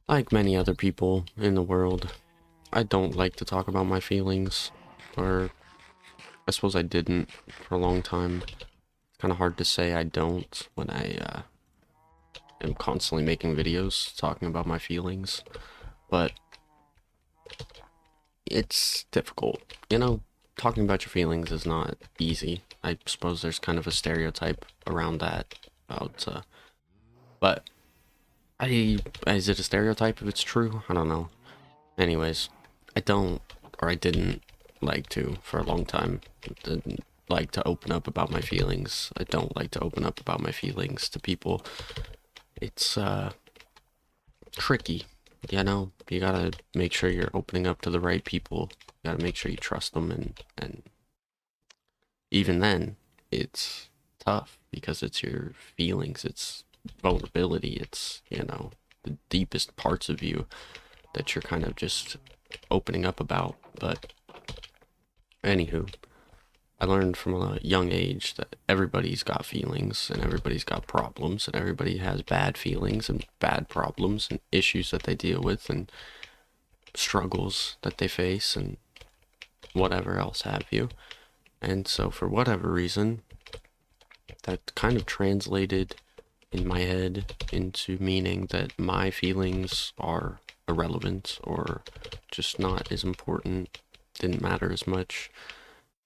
Like many other people in the world, I don't like to talk about my feelings, or I suppose I didn't for a long time. Kind of hard to say I don't when I am constantly making videos talking about my feelings, but it's difficult. Talking about your feelings is not easy. I suppose there's kind of a stereotype around that about, but I is it a stereotype if it's true? I don't know. Anyways, I don't, or I didn't like to for a long time. Didn't like to open up about my feelings. I don't like to open up about my feelings to people. It's tricky, You gotta make sure you're opening up to the right people. You gotta make sure you trust them, and even then, it's tough because it's your feelings. It's vulnerability. It's the deepest parts of you that you're kind of just opening up about. But anywho, I learned from a young age that everybody's got feelings and everybody's got problems and everybody has bad feelings and bad problems and issues that they deal with and struggles that they face and whatever else have you. And so for whatever reason, that kind of translated in my head into meaning that my feelings are irrelevant or just not as important, didn't matter as much,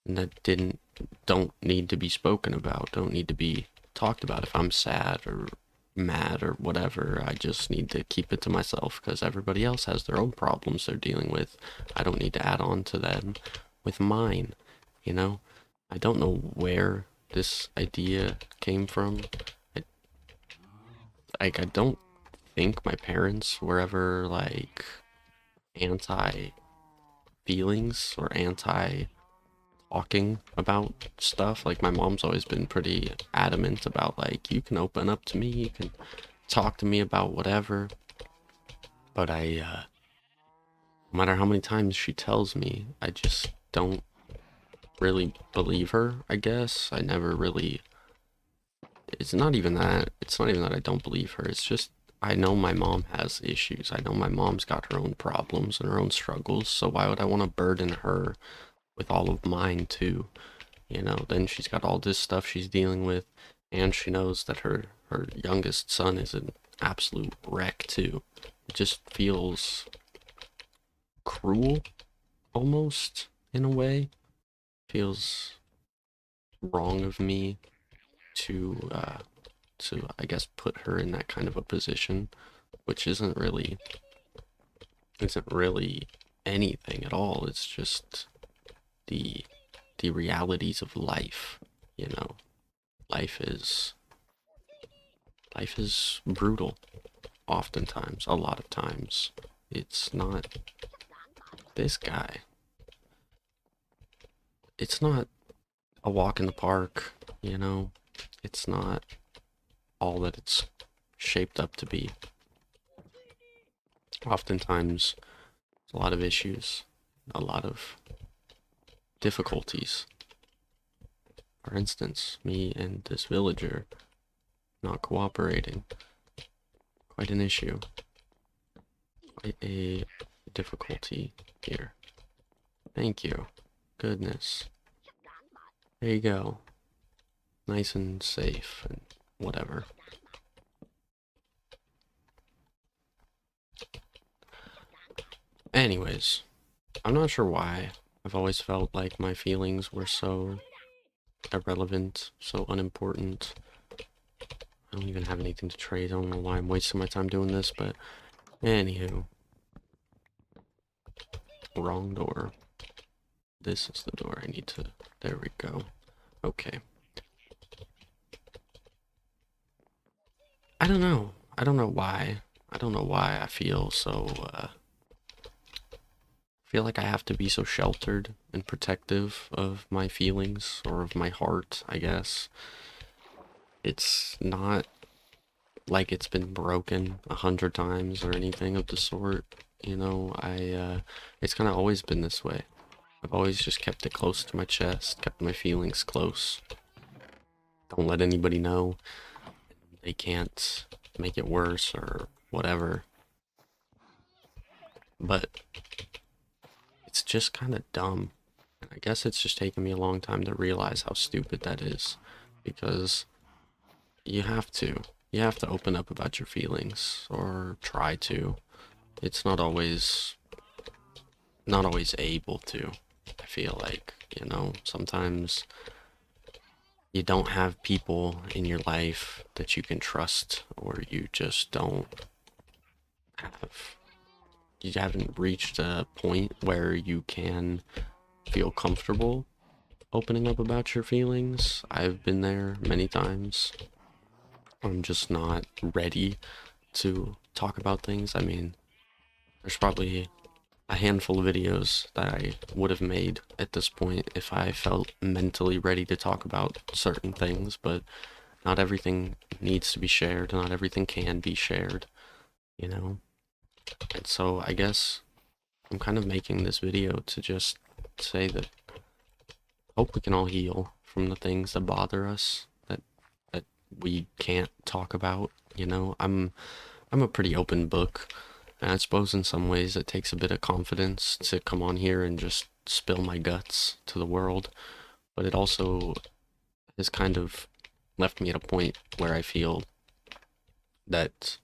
and that don't need to be spoken about, don't need to be talked about. If I'm sad or mad or whatever, I just need to keep it to myself because everybody else has their own problems they're dealing with. I don't need to add on to them with mine, you know? I don't know where this idea came from. I, I don't think my parents were ever like anti feelings or anti talking about stuff. Like my mom's always been pretty adamant about like you can open up to me, you can talk to me about whatever. But no matter how many times she tells me, I just don't really believe her. I guess I never really. It's not even that. It's not even that I don't believe her. It's just I know my mom has issues. I know my mom's got her own problems and her own struggles. So why would I want to burden her with all of mine too? Then she's got all this stuff she's dealing with, and she knows that her youngest son is an absolute wreck too. It just feels cruel, almost in a way. Feels wrong of me to I guess put her in that kind of a position, which isn't really anything at all. It's just the the realities of life. You know, life is life is brutal. Oftentimes, a lot of times, it's not this guy. It's not a walk in the park. You know, it's not all that it's shaped up to be. Oftentimes, a lot of issues, a lot of difficulties. For instance, me and this villager not cooperating. Quite an issue. Quite a difficulty here. Thank you. Goodness. There you go. Nice and safe and whatever. Anyways, I'm not sure why. I've always felt like my feelings were so irrelevant, so unimportant. I don't even have anything to trade. I don't know why I'm wasting my time doing this, but anywho. Wrong door. This is the door I need to... There we go. Okay. I don't know. I don't know why. I don't know why I feel so, feel like I have to be so sheltered and protective of my feelings or of my heart, I guess. It's not like it's been broken 100 times or anything of the sort. It's kind of always been this way. I've always just kept it close to my chest, kept my feelings close. Don't let anybody know. They can't make it worse or whatever. but it's just kind of dumb. And I guess it's just taken me a long time to realize how stupid that is, because you have to. You have to open up about your feelings, or try to. It's not always able to. I feel like, sometimes you don't have people in your life that you can trust, or you just don't have, you haven't reached a point where you can feel comfortable opening up about your feelings. I've been there many times. I'm just not ready to talk about things. I mean, there's probably a handful of videos that I would have made at this point if I felt mentally ready to talk about certain things, but not everything needs to be shared, not everything can be shared, you know? And so I guess I'm kind of making this video to just say that hope we can all heal from the things that bother us, that we can't talk about, I'm a pretty open book, and I suppose in some ways it takes a bit of confidence to come on here and just spill my guts to the world, but it also has kind of left me at a point where I feel that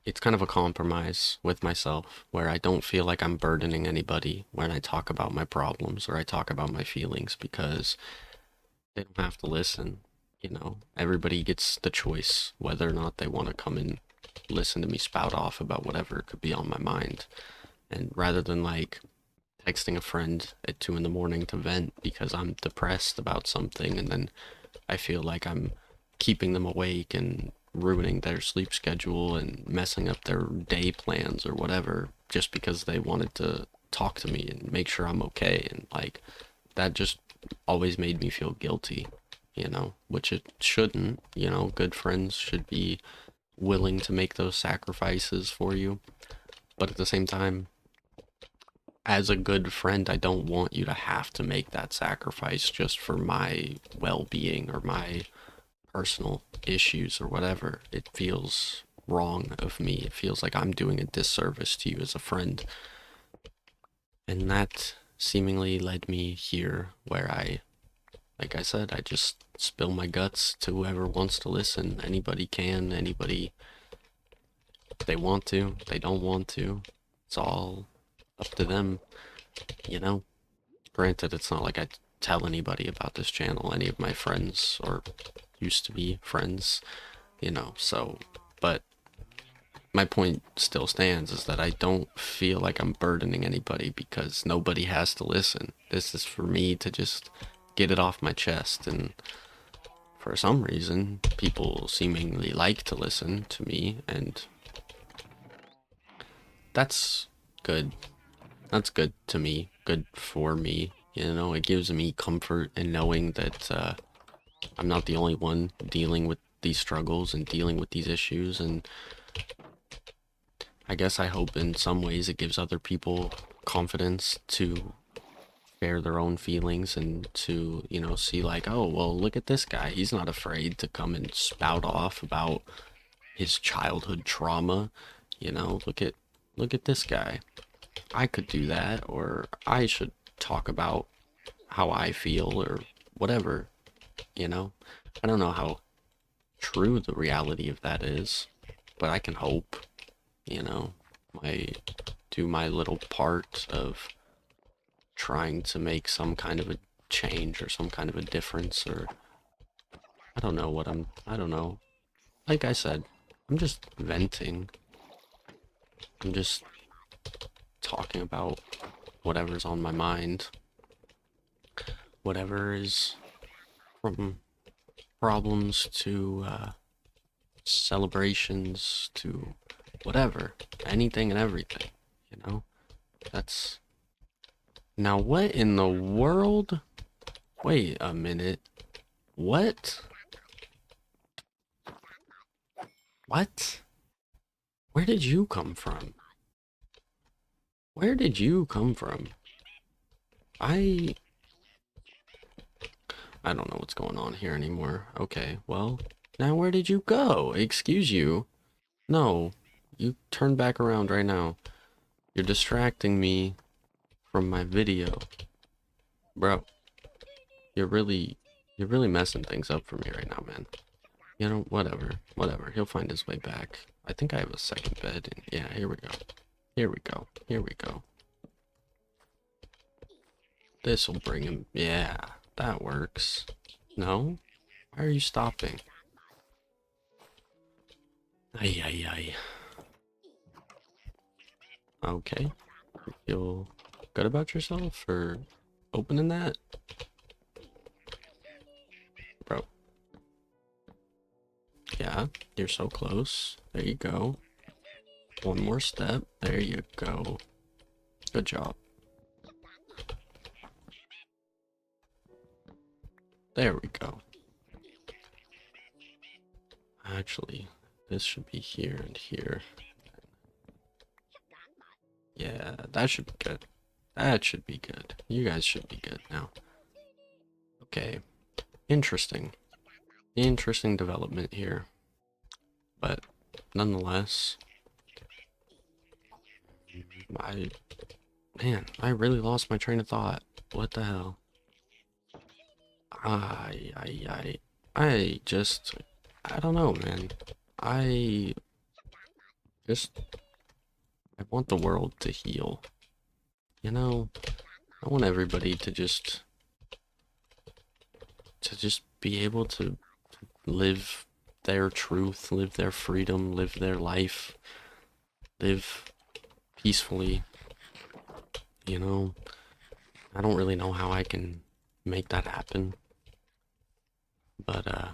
it's kind of a compromise with myself, where I don't feel like I'm burdening anybody when I talk about my problems or I talk about my feelings, because they don't have to listen. Everybody gets the choice whether or not they want to come and listen to me spout off about whatever could be on my mind. And rather than like texting a friend at 2 in the morning to vent because I'm depressed about something, and then I feel like I'm keeping them awake and ruining their sleep schedule and messing up their day plans or whatever, just because they wanted to talk to me and make sure I'm okay. And like, that just always made me feel guilty, which it shouldn't. Good friends should be willing to make those sacrifices for you. But at the same time, as a good friend, I don't want you to have to make that sacrifice just for my well being or my personal issues or whatever. It feels wrong of me. It feels like I'm doing a disservice to you as a friend. And that seemingly led me here, where like I said, I just spill my guts to whoever wants to listen. Anybody can, anybody, if they want to, if they don't want to. It's all up to them, you know? Granted, it's not like I tell anybody about this channel, any of my friends, or used to be friends, so, but my point still stands, is that I don't feel like I'm burdening anybody, because nobody has to listen. This is for me to just get it off my chest, and for some reason, people seemingly like to listen to me, and that's good. That's good to me, good for me. It gives me comfort in knowing that I'm not the only one dealing with these struggles and dealing with these issues. And I guess I hope in some ways it gives other people confidence to share their own feelings, and to, see like, oh, well, look at this guy. He's not afraid to come and spout off about his childhood trauma. Look at this guy. I could do that, or I should talk about how I feel, or whatever, you know? I don't know how true the reality of that is, but I can hope, you know, I do my little part of trying to make some kind of a change or some kind of a difference, or I don't know. Like I said, I'm just venting. I'm just talking about whatever's on my mind, whatever is, from problems to celebrations to whatever, anything and everything, you know? That's. Now, what in the world? Wait a minute. What? What? Where did you come from? Where did you come from? I. I don't know what's going on here anymore. Okay, well, now where did you go? Excuse you. No, you turn back around right now. You're distracting me from my video. Bro, you're really you're really messing things up for me right now, man. You know, whatever. Whatever. He'll find his way back. I think I have a second bed. And yeah, here we go. Here we go. Here we go. This'll bring him. Yeah, that works. No? Why are you stopping? Ay, ay, ay. Okay. You feel good about yourself for opening that? Bro. Yeah, you're so close. There you go. One more step. There you go. Good job. There we go. Actually, this should be here and here. Yeah, that should be good. That should be good. You guys should be good now. Okay. Interesting. Interesting development here. But nonetheless, I man, I really lost my train of thought. What the hell? I I don't know, man. I just I want the world to heal. You know, I want everybody to just be able to live their truth, live their freedom, live their life, live peacefully. You know, I don't really know how I can make that happen, but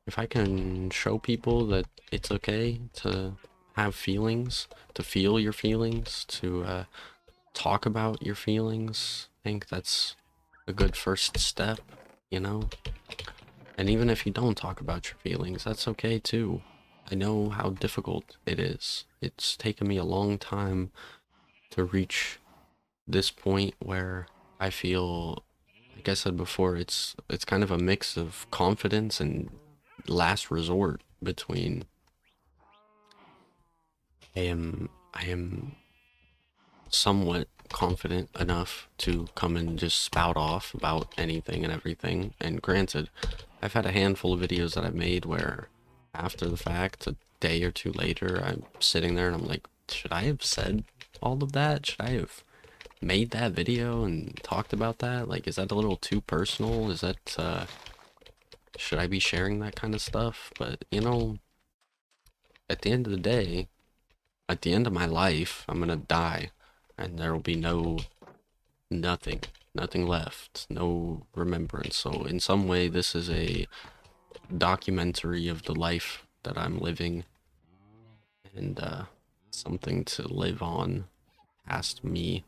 if I can show people that it's okay to have feelings, to feel your feelings, to talk about your feelings, I think that's a good first step, you know? And even if you don't talk about your feelings, that's okay too. I know how difficult it is. It's taken me a long time to reach this point where I feel, like I said before, it's kind of a mix of confidence and last resort between I am somewhat confident enough to come and just spout off about anything and everything. And granted, I've had a handful of videos that I've made where after the fact, a day or two later, I'm sitting there and I'm like, should I have said all of that? Should I have made that video and talked about that? Like, is that a little too personal? Is that, should I be sharing that kind of stuff? But, you know, at the end of the day, at the end of my life, I'm gonna die, and there will be nothing, nothing left, no remembrance. So in some way, this is a documentary of the life that I'm living, and something to live on past me.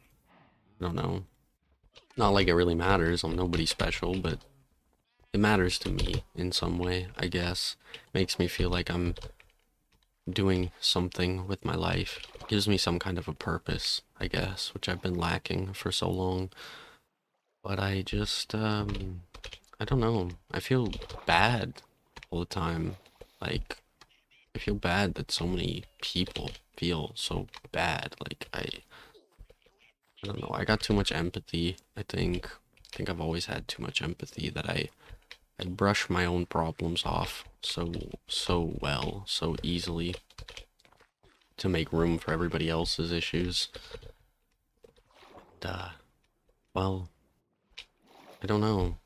I don't know. Not like it really matters. I'm nobody special, but it matters to me in some way, I guess. Makes me feel like I'm doing something with my life. Gives me some kind of a purpose, I guess, which I've been lacking for so long. But I just, I don't know. I feel bad all the time. Like, I feel bad that so many people feel so bad. Like, I don't know. I got too much empathy, I think. I think I've always had too much empathy that I brush my own problems off so well, so easily to make room for everybody else's issues. And, well, I don't know.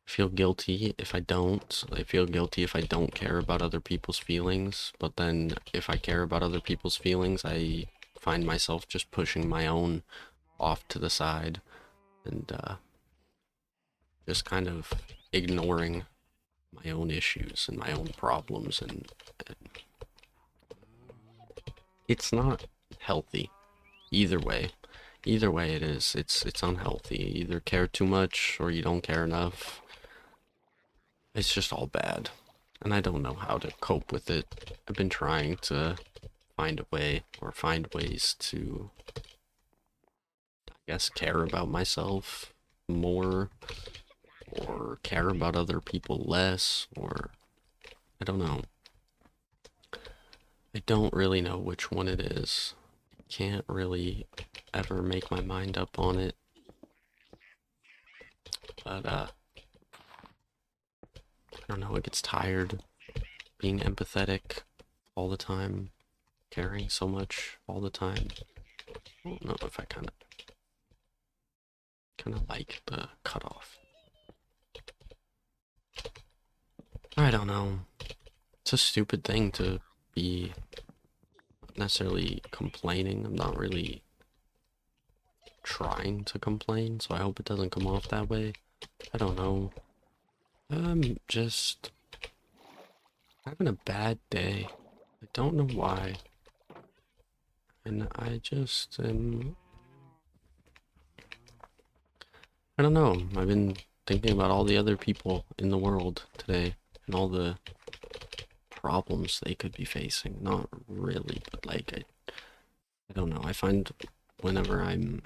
I feel guilty if I don't. I feel guilty if I don't care about other people's feelings. But then if I care about other people's feelings, I find myself just pushing my own off to the side and just kind of ignoring my own issues and my own problems. And it's not healthy either way. Either way it is. It's unhealthy. You either care too much or you don't care enough. It's just all bad. And I don't know how to cope with it. I've been trying to find a way or find ways to, I guess, care about myself more or care about other people less, or I don't know. I don't really know which one it is. Can't really ever make my mind up on it. But I don't know, it gets tired being empathetic all the time, caring so much all the time. I don't know if I kind of like the cutoff. I don't know. It's a stupid thing to be necessarily complaining. I'm not really trying to complain, so I hope it doesn't come off that way. I don't know. I'm just having a bad day. I don't know why. And I just am. I don't know. I've been thinking about all the other people in the world today and all the problems they could be facing. Not really, but like, I don't know. I find whenever I'm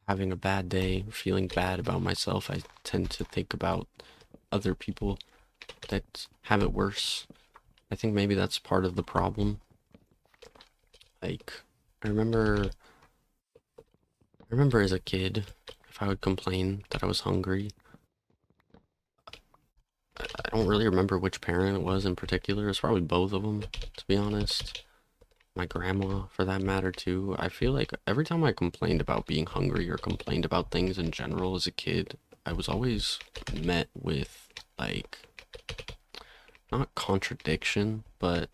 having a bad day, feeling bad about myself, I tend to think about other people that have it worse. I think maybe that's part of the problem. Like, I remember as a kid, if I would complain that I was hungry, I don't really remember which parent it was in particular. It's probably both of them, to be honest. My grandma, for that matter, too. I feel like every time I complained about being hungry or complained about things in general as a kid, I was always met with, like, not contradiction, but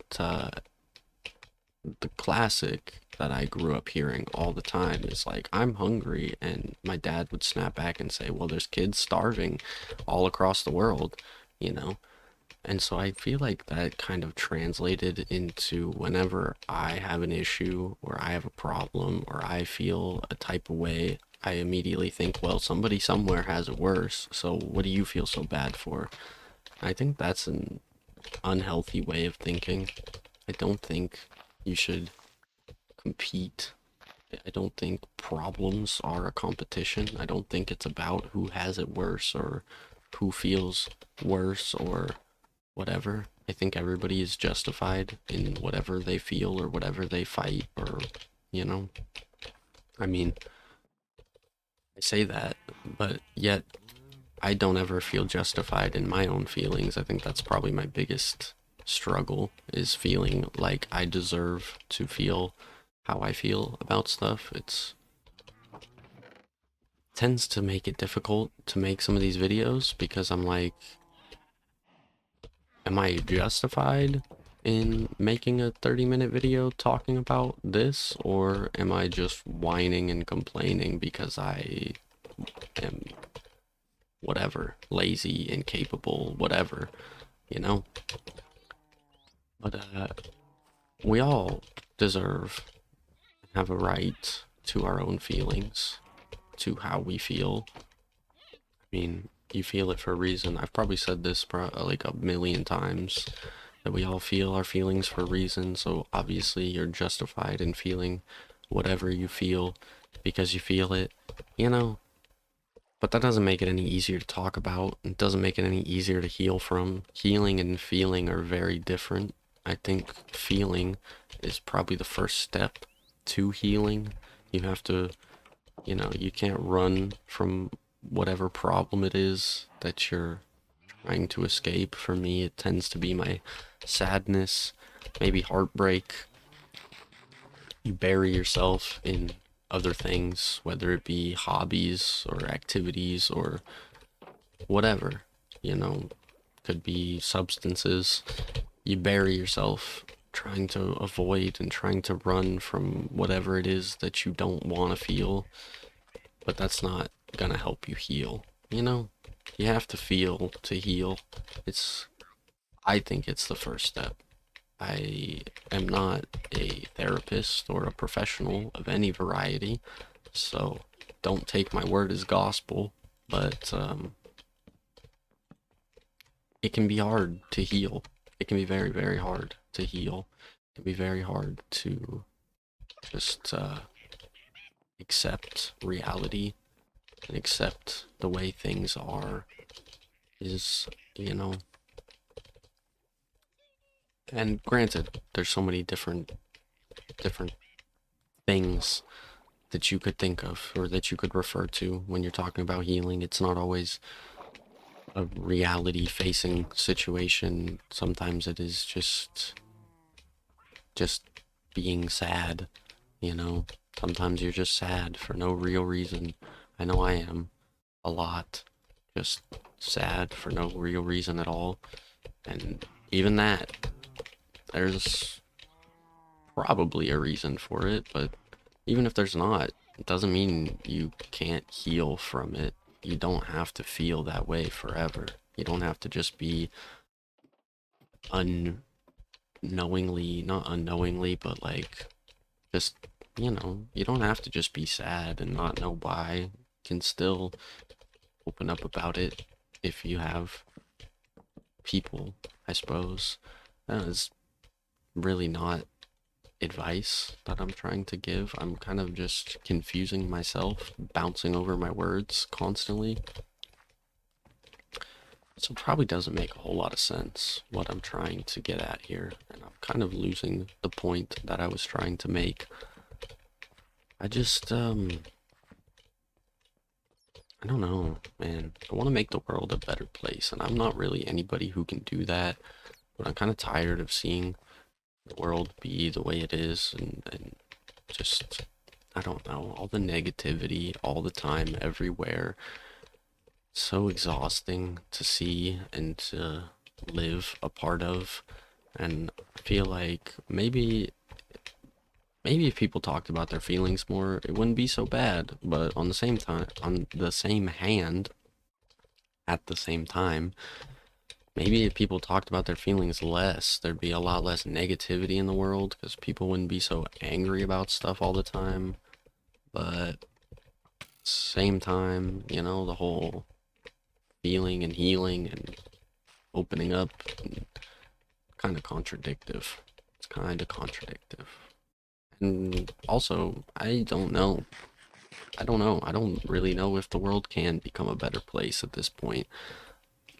the classic that I grew up hearing all the time is like, I'm hungry, and my dad would snap back and say, well, there's kids starving all across the world, you know? And so I feel like that kind of translated into whenever I have an issue or I have a problem or I feel a type of way, I immediately think, well, somebody somewhere has it worse, so what do you feel so bad for? I think that's an unhealthy way of thinking. I don't think you should compete. I don't think problems are a competition. I don't think it's about who has it worse or who feels worse or whatever. I think everybody is justified in whatever they feel or whatever they fight or, you know. I mean, I say that, but yet I don't ever feel justified in my own feelings. I think that's probably my biggest struggle is feeling like I deserve to feel how I feel about stuff. It's tends to make it difficult to make some of these videos because I'm like, am I justified in making a 30-minute video talking about this, or am I just whining and complaining because I am whatever, lazy, incapable, whatever, you know? But we all deserve, have a right to our own feelings, to how we feel. I mean, you feel it for a reason. I've probably said this like a million times that we all feel our feelings for a reason. So obviously you're justified in feeling whatever you feel because you feel it, you know. But that doesn't make it any easier to talk about. It doesn't make it any easier to heal from. Healing and feeling are very different. I think feeling is probably the first step to healing. You have to, you know, you can't run from whatever problem it is that you're trying to escape. For me, it tends to be my sadness, maybe heartbreak. You bury yourself in other things, whether it be hobbies or activities or whatever, you know, could be substances. You bury yourself trying to avoid and trying to run from whatever it is that you don't want to feel, but that's not gonna help you heal, you know? You have to feel to heal. It's, I think it's the first step. I am not a therapist or a professional of any variety, so don't take my word as gospel, but it can be hard to heal. It can be very, very hard to heal. It can be very hard to just accept reality and accept the way things are is, you know, And granted, there's so many different things that you could think of or that you could refer to when you're talking about healing. It's not always a reality facing situation. Sometimes it is just being sad, you know. Sometimes you're just sad for no real reason. I know I am a lot. Just sad for no real reason at all. And even that, there's probably a reason for it, but even if there's not, it doesn't mean you can't heal from it. You don't have to feel that way forever. You don't have to just be unknowingly, not unknowingly, but like just, you don't have to just be sad and not know why. You can still open up about it if you have people, I suppose. That is really not advice that I'm trying to give. I'm kind of just confusing myself, bouncing over my words constantly. So it probably doesn't make a whole lot of sense what I'm trying to get at here. And I'm kind of losing the point that I was trying to make. I just, I don't know, man. I want to make the world a better place, and I'm not really anybody who can do that. But I'm kind of tired of seeing the world be the way it is, and just, I don't know, all the negativity all the time, everywhere. So exhausting to see and to live a part of. And I feel like maybe if people talked about their feelings more, it wouldn't be so bad. But on the same time, on the same hand, at the same time, maybe if people talked about their feelings less, there'd be a lot less negativity in the world because people wouldn't be so angry about stuff all the time. But same time, the whole feeling and healing and opening up, and kind of contradictive. It's kind of contradictive. And also, I don't know. I don't know. I don't really know if the world can become a better place at this point,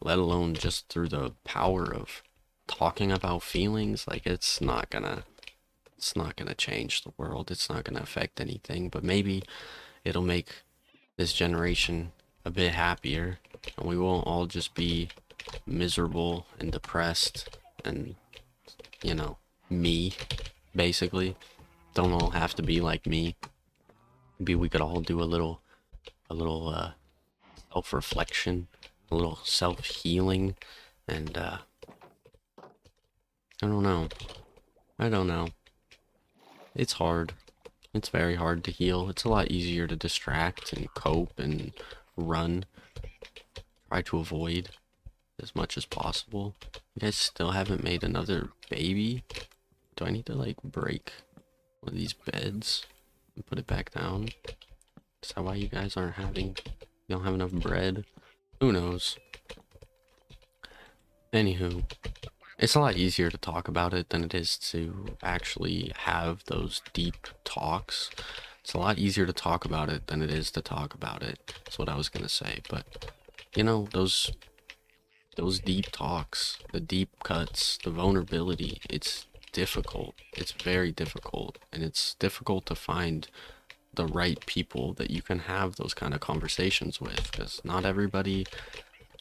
let alone just through the power of talking about feelings. Like it's not gonna change the world. It's not gonna affect anything, but maybe it'll make this generation a bit happier and we won't all just be miserable and depressed and, you know, me, basically. Don't all have to be like me. Maybe we could all do a little self-reflection, a little self-healing, and I don't know. I don't know. It's hard. It's very hard to heal. It's a lot easier to distract and cope and run. Try to avoid as much as possible. You guys still haven't made another baby? Do I need to like break one of these beds and put it back down? Is that why you guys aren't having, you don't have enough bread? Who knows? Anywho, it's a lot easier to talk about it than it is to actually have those deep talks. It's a lot easier to talk about it than it is to talk about it. That's what I was gonna say. But those deep talks, the deep cuts, the vulnerability, it's difficult. It's very difficult. And it's difficult to find the right people that you can have those kind of conversations with, because not everybody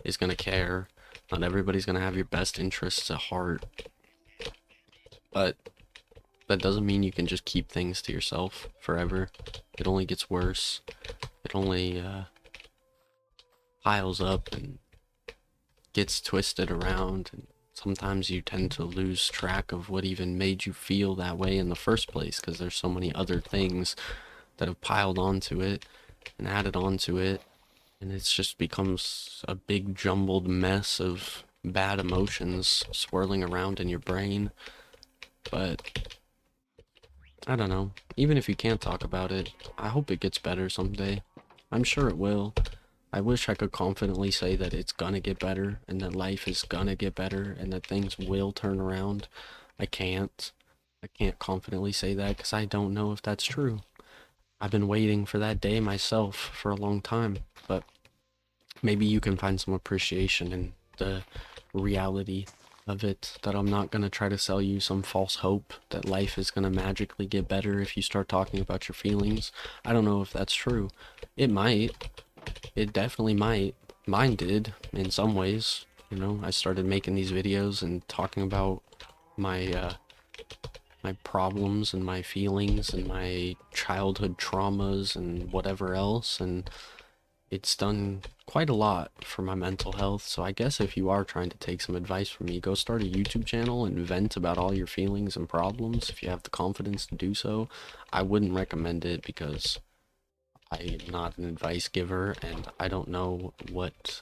is going to care. Not everybody's going to have your best interests at heart. But that doesn't mean you can just keep things to yourself forever. It only gets worse. It only piles up and gets twisted around, and sometimes you tend to lose track of what even made you feel that way in the first place because there's so many other things that have piled onto it and added onto it, and it's just becomes a big jumbled mess of bad emotions swirling around in your brain. But I don't know, even if you can't talk about it, I hope it gets better someday. I'm sure it will. I wish I could confidently say that it's gonna get better and that life is gonna get better and that things will turn around. I can't. I can't confidently say that because I don't know if that's true. I've been waiting for that day myself for a long time, but maybe you can find some appreciation in the reality of it, that I'm not gonna try to sell you some false hope that life is gonna magically get better if you start talking about your feelings. I don't know if that's true. It might. It definitely might. Mine did in some ways. You know, I started making these videos and talking about my my problems and my feelings and my childhood traumas and whatever else, and it's done quite a lot for my mental health. So I guess if you are trying to take some advice from me, go start a YouTube channel and vent about all your feelings and problems if you have the confidence to do so. I wouldn't recommend it because I'm not an advice giver, and I don't know what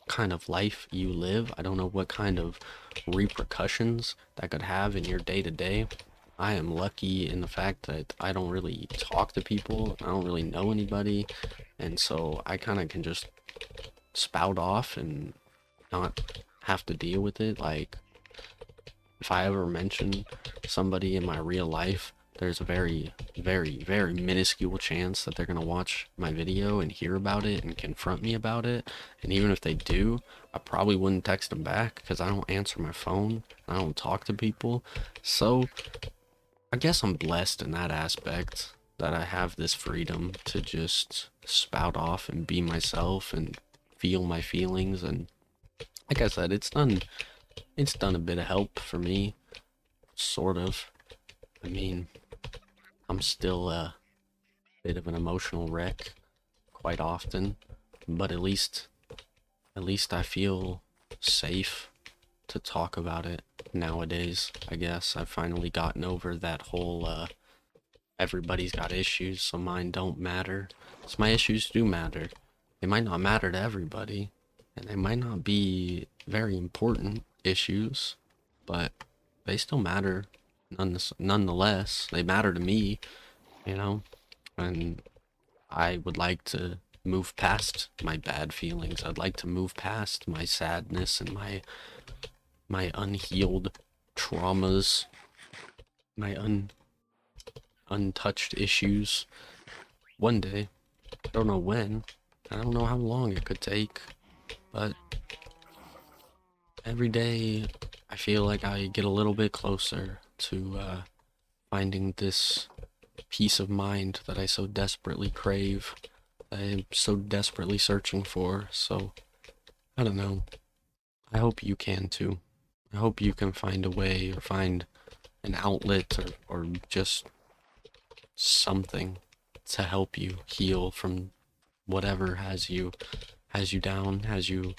kind of life you live. I don't know what kind of repercussions that could have in your day to day. I am lucky in the fact that I don't really talk to people. I don't really know anybody, and so I kind of can just spout off and not have to deal with it. Like, if I ever mention somebody in my real life, there's a very, very, very minuscule chance that they're going to watch my video and hear about it and confront me about it. And even if they do, I probably wouldn't text them back because I don't answer my phone. I don't talk to people. So I guess I'm blessed in that aspect, that I have this freedom to just spout off and be myself and feel my feelings. And like I said, it's done a bit of help for me, sort of. I mean, I'm still a bit of an emotional wreck quite often, but at least I feel safe to talk about it nowadays. I guess I've finally gotten over that whole everybody's got issues, so mine don't matter. So my issues do matter. They might not matter to everybody, and they might not be very important issues, but they still matter nonetheless. They matter to me, you know, and I would like to move past my bad feelings. I'd like to move past my sadness and my unhealed traumas, my untouched issues. One day, I don't know when, I don't know how long it could take, but every day I feel like I get a little bit closer to finding this peace of mind that I so desperately crave, that I'm so desperately searching for. So, I don't know. I hope you can too. I hope you can find a way or find an outlet or just something to help you heal from whatever has you down, has you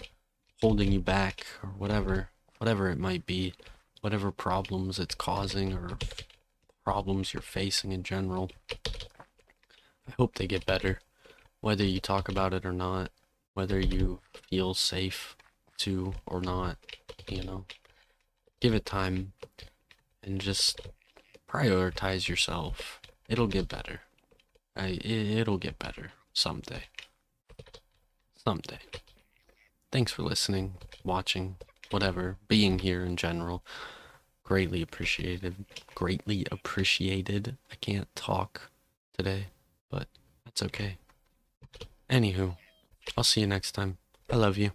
holding you back, or whatever it might be, whatever problems it's causing or problems you're facing in general. I hope they get better, whether you talk about it or not, whether you feel safe to or not, you know. Give it time and just prioritize yourself. It'll get better. It'll get better someday. Someday. Thanks for listening, watching, whatever, being here in general. Greatly appreciated. Greatly appreciated. I can't talk today, but that's okay. Anywho, I'll see you next time. I love you.